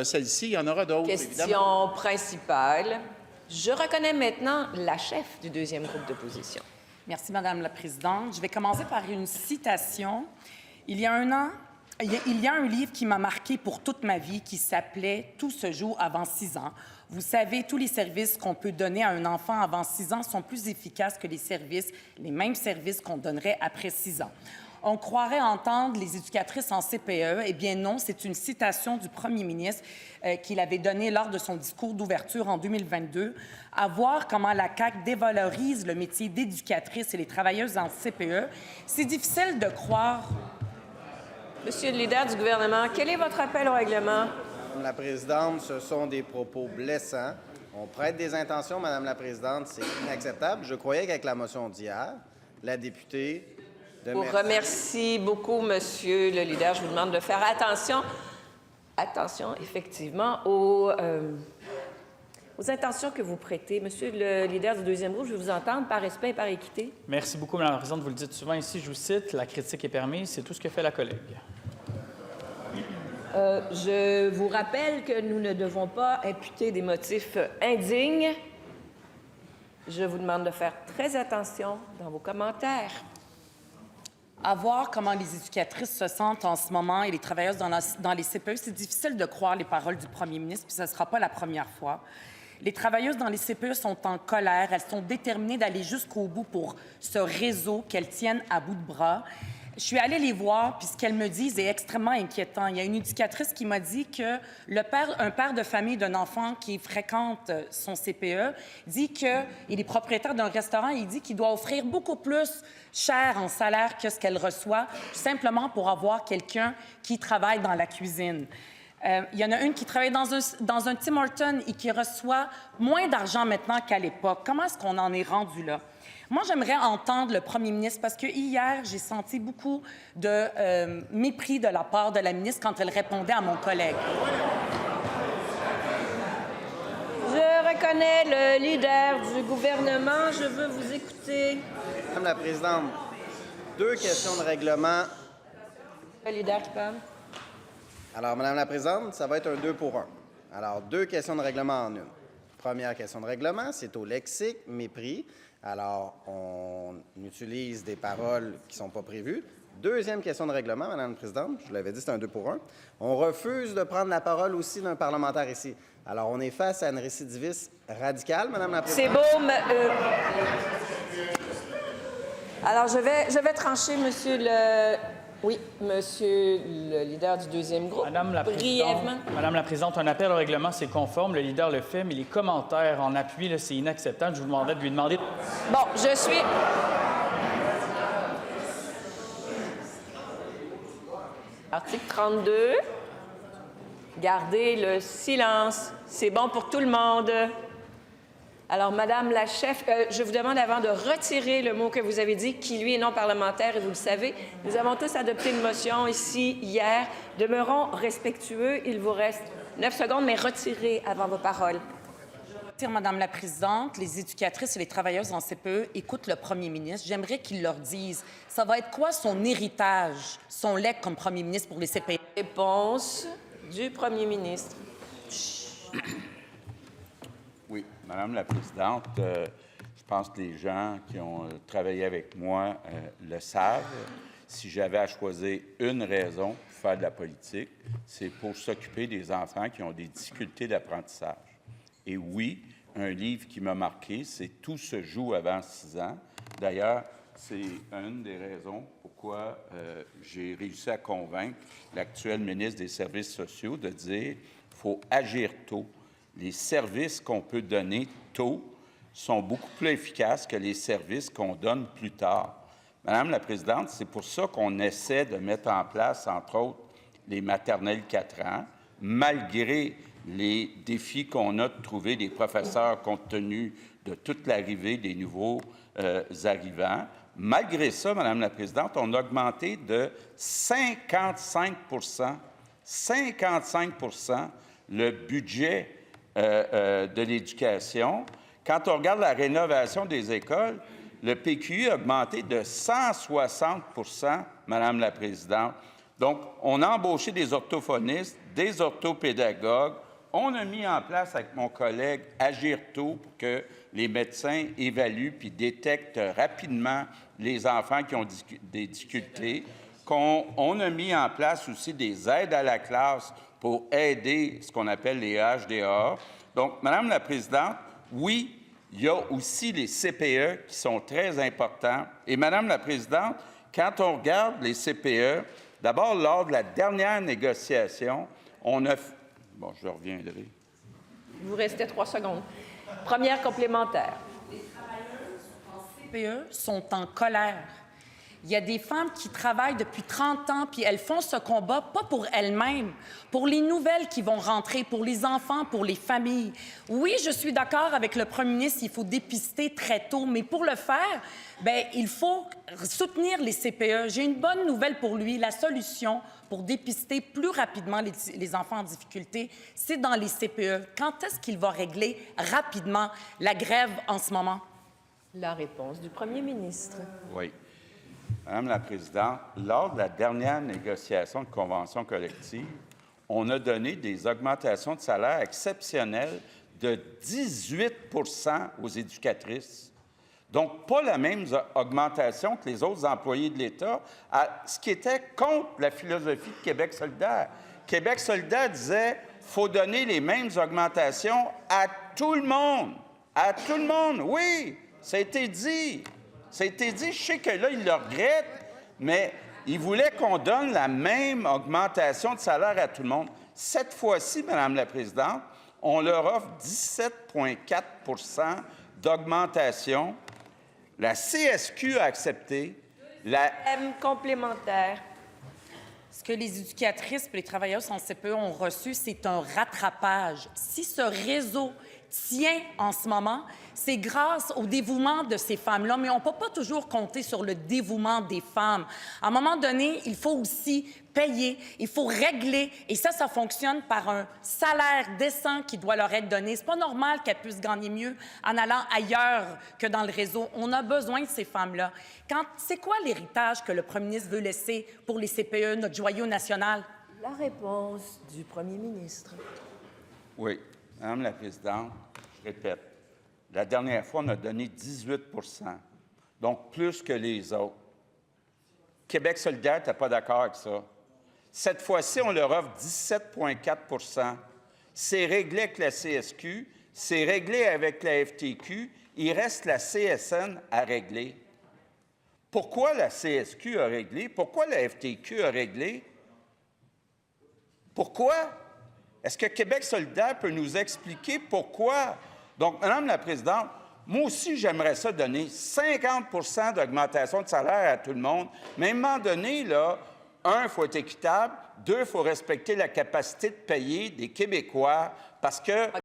Celle-ci, il y en aura d'autres, Question évidemment. principale. Je reconnais maintenant la chef du deuxième groupe d'opposition. Merci, Madame la Présidente. Je vais commencer par une citation. Il y a un an, il y a un livre qui m'a marqué pour toute ma vie qui s'appelait « Tout se joue avant 6 ans ». Vous savez, tous les services qu'on peut donner à un enfant avant 6 ans sont plus efficaces que les mêmes services qu'on donnerait après 6 ans. On croirait entendre les éducatrices en CPE. Eh bien non, c'est une citation du premier ministre qu'il avait donnée lors de son discours d'ouverture en 2022. À voir comment la CAQ dévalorise le métier d'éducatrice et les travailleuses en CPE, c'est difficile de croire. Monsieur le leader du gouvernement, quel est votre appel au règlement? Madame la Présidente, ce sont des propos blessants. On prête des intentions, Madame la Présidente, c'est inacceptable. Je croyais qu'avec la motion d'hier, la députée Je vous remercie beaucoup, Monsieur le leader. Je vous demande de faire attention effectivement, aux intentions que vous prêtez. Monsieur le leader du deuxième groupe, je vais vous entendre par respect et par équité. Merci beaucoup, Mme la Présidente. Vous le dites souvent ici, je vous cite, la critique est permise, c'est tout ce que fait la collègue. Je vous rappelle que nous ne devons pas imputer des motifs indignes. Je vous demande de faire très attention dans vos commentaires. À voir comment les éducatrices se sentent en ce moment et les travailleuses dans les CPE, c'est difficile de croire les paroles du premier ministre, puis ce ne sera pas la première fois. Les travailleuses dans les CPE sont en colère. Elles sont déterminées d'aller jusqu'au bout pour ce réseau qu'elles tiennent à bout de bras. Je suis allée les voir, puis ce qu'elles me disent est extrêmement inquiétant. Il y a une éducatrice qui m'a dit que un père de famille d'un enfant qui fréquente son CPE dit qu'il est propriétaire d'un restaurant et il dit qu'il doit offrir beaucoup plus cher en salaire que ce qu'elle reçoit, simplement pour avoir quelqu'un qui travaille dans la cuisine. Il y en a une qui travaille dans un Tim Hortons et qui reçoit moins d'argent maintenant qu'à l'époque. Comment est-ce qu'on en est rendu là? Moi, j'aimerais entendre le premier ministre parce que hier, j'ai senti beaucoup de mépris de la part de la ministre quand elle répondait à mon collègue. Je reconnais le leader du gouvernement. Je veux vous écouter. Madame la Présidente, 2 questions de règlement. Le leader qui parle. Alors, Madame la Présidente, ça va être un 2 pour 1. Alors, 2 questions de règlement en une. Première question de règlement, c'est au lexique, mépris. Alors, on utilise des paroles qui ne sont pas prévues. Deuxième question de règlement, Madame la Présidente, je vous l'avais dit, c'est un 2 pour 1. On refuse de prendre la parole aussi d'un parlementaire ici. Alors, on est face à une récidiviste radicale, Madame la Présidente. C'est beau, Alors, je vais trancher, Monsieur le... Oui, Monsieur le leader du deuxième groupe. Madame la brièvement. Présidente, un appel au règlement, c'est conforme. Le leader le fait, mais les commentaires en appui, là, c'est inacceptable. Je vous demandais de lui demander... Bon, je suis... Article 32. Gardez le silence. C'est bon pour tout le monde. Alors, Madame la chef, je vous demande avant de retirer le mot que vous avez dit, qui, lui, est non parlementaire, et vous le savez. Nous avons tous adopté une motion ici, hier. Demeurons respectueux. Il vous reste 9 secondes, mais retirez avant vos paroles. Madame la Présidente, les éducatrices et les travailleuses en CPE écoutent le premier ministre. J'aimerais qu'il leur dise, ça va être quoi son héritage, son legs comme premier ministre pour les CPE? Réponse du premier ministre. Oui, Madame la Présidente, je pense que les gens qui ont travaillé avec moi le savent. Si j'avais à choisir une raison pour faire de la politique, c'est pour s'occuper des enfants qui ont des difficultés d'apprentissage. Et oui, un livre qui m'a marqué, c'est « Tout se joue avant 6 ans ». D'ailleurs, c'est une des raisons pourquoi j'ai réussi à convaincre l'actuel ministre des Services sociaux de dire qu'il faut agir tôt. Les services qu'on peut donner tôt sont beaucoup plus efficaces que les services qu'on donne plus tard. Madame la Présidente, c'est pour ça qu'on essaie de mettre en place, entre autres, les maternelles 4 ans, malgré les défis qu'on a de trouver des professeurs compte tenu de toute l'arrivée des nouveaux arrivants. Malgré ça, Madame la Présidente, on a augmenté de 55 le budget de l'éducation. Quand on regarde la rénovation des écoles, le PQI a augmenté de 160 Madame la Présidente. Donc, on a embauché des orthophonistes, des orthopédagogues. On a mis en place avec mon collègue Agir tôt pour que les médecins évaluent puis détectent rapidement les enfants qui ont des difficultés. On a mis en place aussi des aides à la classe pour aider ce qu'on appelle les HDA. Donc, Madame la Présidente, oui, il y a aussi les CPE qui sont très importants. Et Madame la Présidente, quand on regarde les CPE, d'abord, lors de la dernière négociation, on a... Bon, je reviendrai. Il vous restait 3 secondes. Première complémentaire. Les travailleuses en CPE sont en colère. Il y a des femmes qui travaillent depuis 30 ans, puis elles font ce combat, pas pour elles-mêmes, pour les nouvelles qui vont rentrer, pour les enfants, pour les familles. Oui, je suis d'accord avec le premier ministre, il faut dépister très tôt, mais pour le faire, bien, il faut soutenir les CPE. J'ai une bonne nouvelle pour lui. La solution pour dépister plus rapidement les enfants en difficulté, c'est dans les CPE. Quand est-ce qu'il va régler rapidement la grève en ce moment? La réponse du premier ministre. Oui. Madame la Présidente, lors de la dernière négociation de convention collective, on a donné des augmentations de salaire exceptionnelles de 18 aux éducatrices. Donc, pas la même augmentation que les autres employés de l'État, ce qui était contre la philosophie de Québec solidaire. Québec solidaire disait qu'il faut donner les mêmes augmentations à tout le monde. À tout le monde, oui, ça a été dit. Ça a été dit, je sais que là, il le regrette, mais il voulait qu'on donne la même augmentation de salaire à tout le monde. Cette fois-ci, Madame la Présidente, on leur offre 17,4 d'augmentation. La CSQ a accepté. M complémentaire. Ce que les éducatrices et les travailleurs en CPE ont reçu, c'est un rattrapage. Si ce réseau tient en ce moment, c'est grâce au dévouement de ces femmes-là. Mais on ne peut pas toujours compter sur le dévouement des femmes. À un moment donné, il faut aussi payer, il faut régler. Et ça fonctionne par un salaire décent qui doit leur être donné. C'est pas normal qu'elles puissent gagner mieux en allant ailleurs que dans le réseau. On a besoin de ces femmes-là. C'est quoi l'héritage que le premier ministre veut laisser pour les CPE, notre joyau national? La réponse du premier ministre. Oui. Madame la Présidente, je répète, la dernière fois, on a donné 18 donc plus que les autres. Québec solidaire n'était pas d'accord avec ça. Cette fois-ci, on leur offre 17,4 C'est réglé avec la CSQ, c'est réglé avec la FTQ, il reste la CSN à régler. Pourquoi la CSQ a réglé? Pourquoi la FTQ a réglé? Pourquoi? Est-ce que Québec solidaire peut nous expliquer pourquoi? Donc, Madame la Présidente, moi aussi, j'aimerais ça donner 50 d'augmentation de salaire à tout le monde, mais à un moment donné, là, un, il faut être équitable, deux, il faut respecter la capacité de payer des Québécois parce que